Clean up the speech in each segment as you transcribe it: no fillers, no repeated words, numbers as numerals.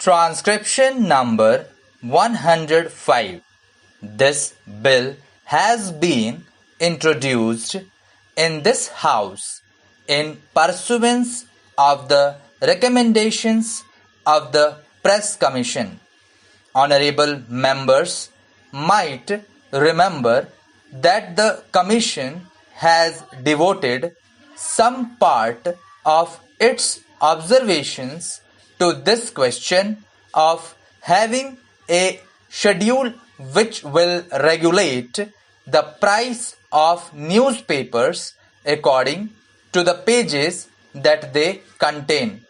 Transcription number 105. This bill has been introduced in this House in pursuance of the recommendations of the Press Commission. Honorable members might remember that the Commission has devoted some part of its observations to this question of having a schedule which will regulate the price of newspapers according to the pages that they contain.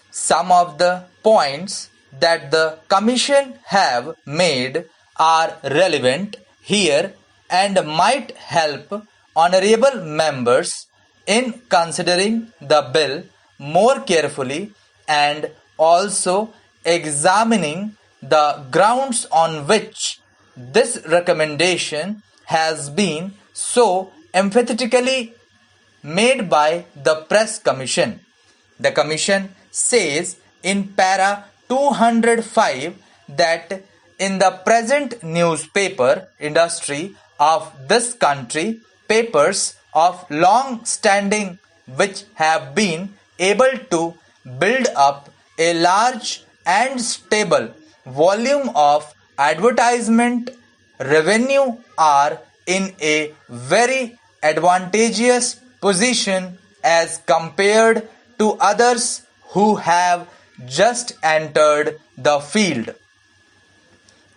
Some of the points that the Commission have made are relevant here and might help honorable members in considering the bill more carefully and also examining the grounds on which this recommendation has been so emphatically made by the Press Commission. The Commission says in para 205 that in the present newspaper industry of this country, papers of long standing which have been able to build up a large and stable volume of advertisement revenue are in a very advantageous position as compared to others who have just entered the field.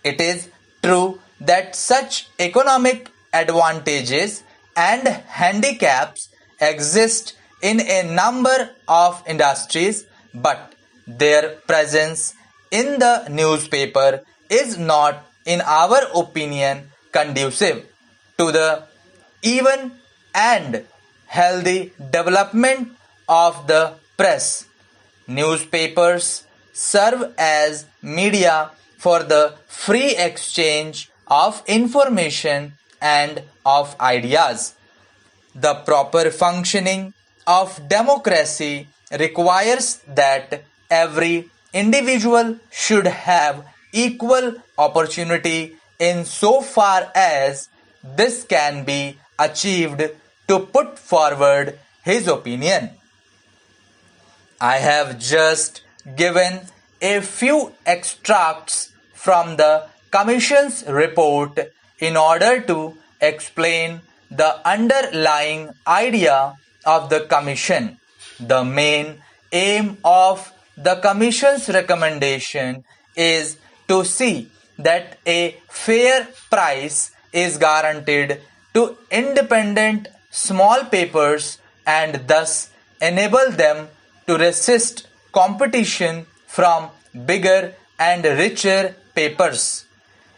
It is true that such economic advantages and handicaps exist in a number of industries, but their presence in the newspaper is not, in our opinion, conducive to the even and healthy development of the press. Newspapers serve as media for the free exchange of information and of ideas. The proper functioning of democracy requires that every individual should have equal opportunity in so far as this can be achieved to put forward his opinion. I have just given a few extracts from the Commission's report in order to explain the underlying idea of the Commission. The main aim of the Commission's recommendation is to see that a fair price is guaranteed to independent small papers and thus enable them to resist competition from bigger and richer papers.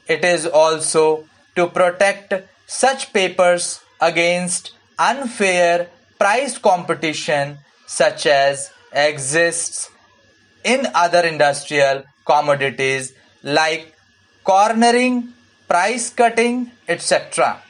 It is also to protect such papers against unfair price competition such as exists in other industrial commodities like cornering, price cutting, etc.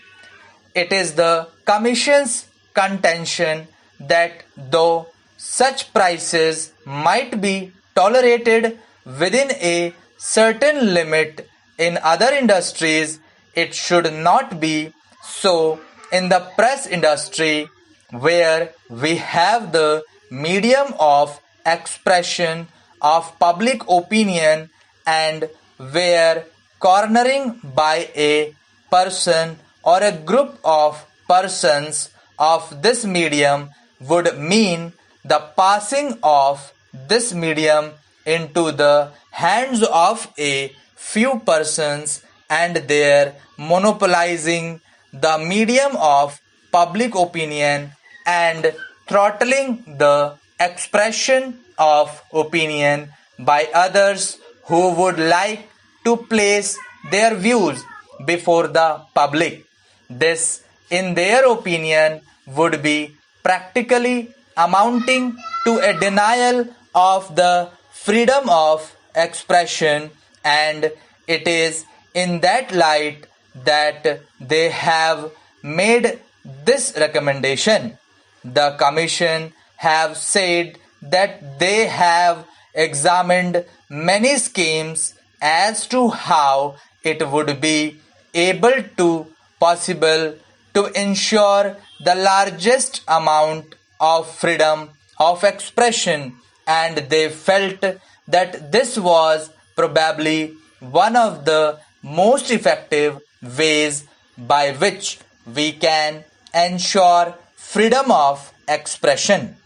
It is the Commission's contention that though such prices might be tolerated within a certain limit in other industries, it should not be so in the press industry, where we have the medium of expression of public opinion and where cornering by a person or a group of persons of this medium would mean the passing of this medium into the hands of a few persons and their monopolizing the medium of public opinion and throttling the expression of opinion by others who would like to place their views before the public. This, in their opinion, would be practically amounting to a denial of the freedom of expression, and it is in that light that they have made this recommendation. The Commission have said that they have examined many schemes as to how it would be able to possible to ensure the largest amount of freedom of expression, and they felt that this was probably one of the most effective ways by which we can ensure freedom of expression.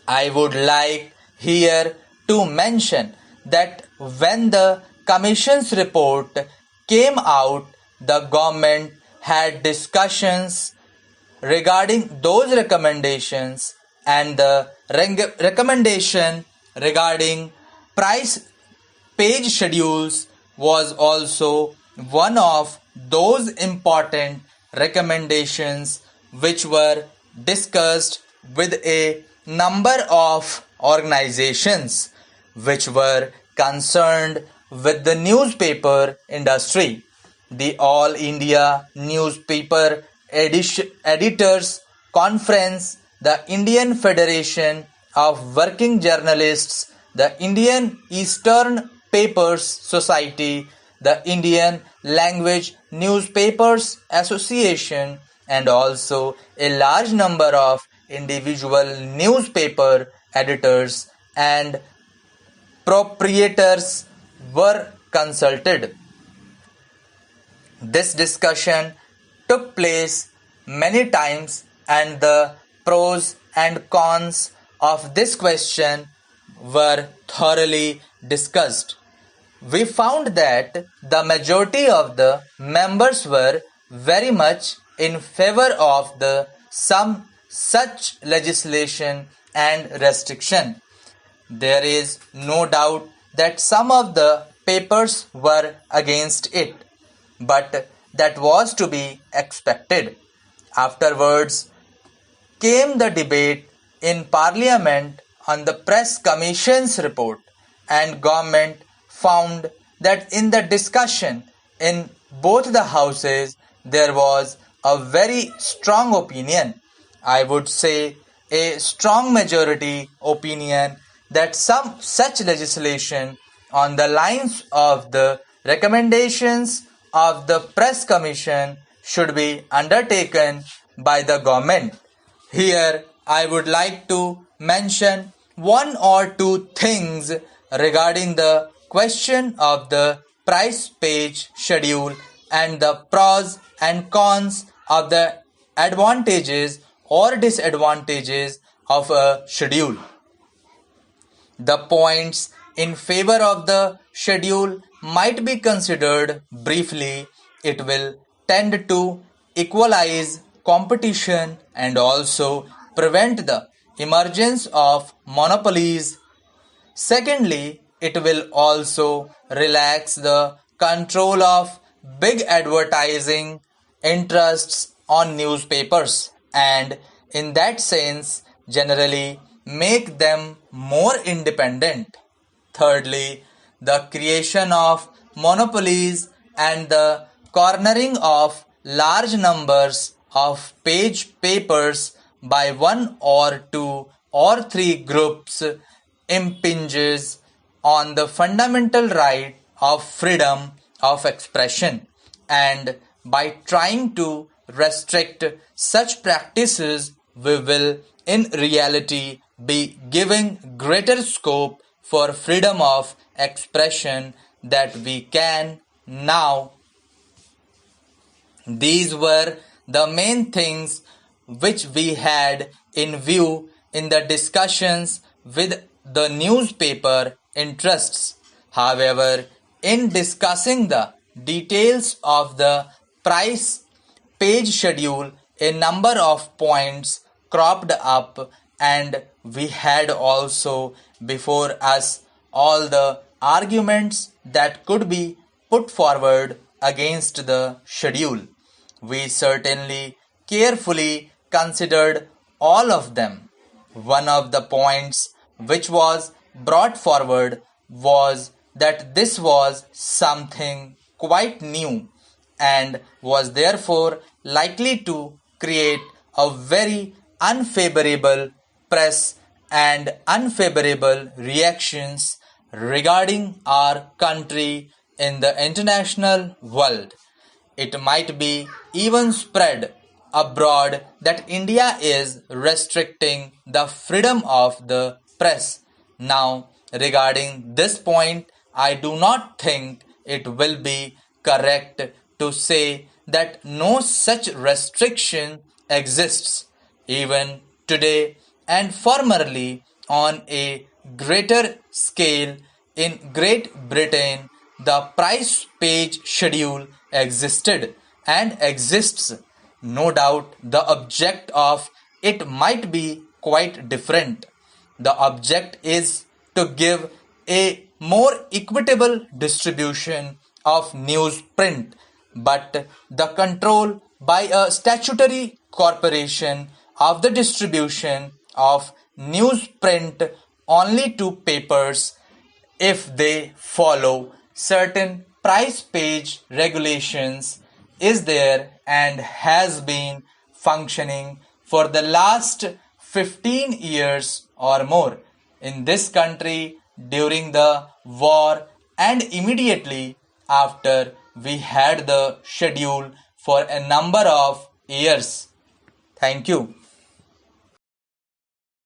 I would like here to mention that when the Commission's report came out, the government had discussions regarding those recommendations, and the recommendation regarding price page schedules was also one of those important recommendations which were discussed with a number of organizations which were concerned with the newspaper industry. The All India Newspaper Editors Conference, the Indian Federation of Working Journalists, the Indian Eastern Papers Society, the Indian Language Newspapers Association, and also a large number of individual newspaper editors and proprietors were consulted. This discussion took place many times, and the pros and cons of this question were thoroughly discussed. We found that the majority of the members were very much in favor of some such legislation and restriction. There is no doubt that some of the papers were against it, but that was to be expected. Afterwards came the debate in Parliament on the Press Commission's report, and government found that in the discussion in both the houses there was a very strong opinion, I would say a strong majority opinion, that some such legislation on the lines of the recommendations of the Press Commission should be undertaken by the government. Here I would like to mention one or two things regarding the question of the price page schedule and the pros and cons of the advantages or disadvantages of a schedule. The points in favor of the schedule might be considered briefly. It will tend to equalize competition and also prevent the emergence of monopolies. Secondly, it will also relax the control of big advertising interests on newspapers, and in that sense generally make them more independent. Thirdly, the creation of monopolies and the cornering of large numbers of page papers by one or two or three groups impinges on the fundamental right of freedom of expression, and by trying to restrict such practices we will in reality be giving greater scope for freedom of expression that we can now. These were the main things which we had in view in the discussions with the newspaper interests. However, in discussing the details of the price page schedule, a number of points cropped up, and we had also before us all the arguments that could be put forward against the schedule. We certainly carefully considered all of them. One of the points which was brought forward was that this was something quite new and was therefore likely to create a very unfavorable press and unfavorable reactions regarding our country in the international world. It might be even spread abroad that India is restricting the freedom of the press. Now, regarding this point, I do not think it will be correct to say that no such restriction exists. Even today and formerly on a greater scale in Great Britain, the price page schedule existed and exists. No doubt the object of it might be quite different. The object is to give a more equitable distribution of newsprint, but the control by a statutory corporation of the distribution of newsprint only to papers if they follow certain price page regulations is there and has been functioning for the last 15 years or more in this country during the war and immediately after we had the schedule for a number of years. Thank you.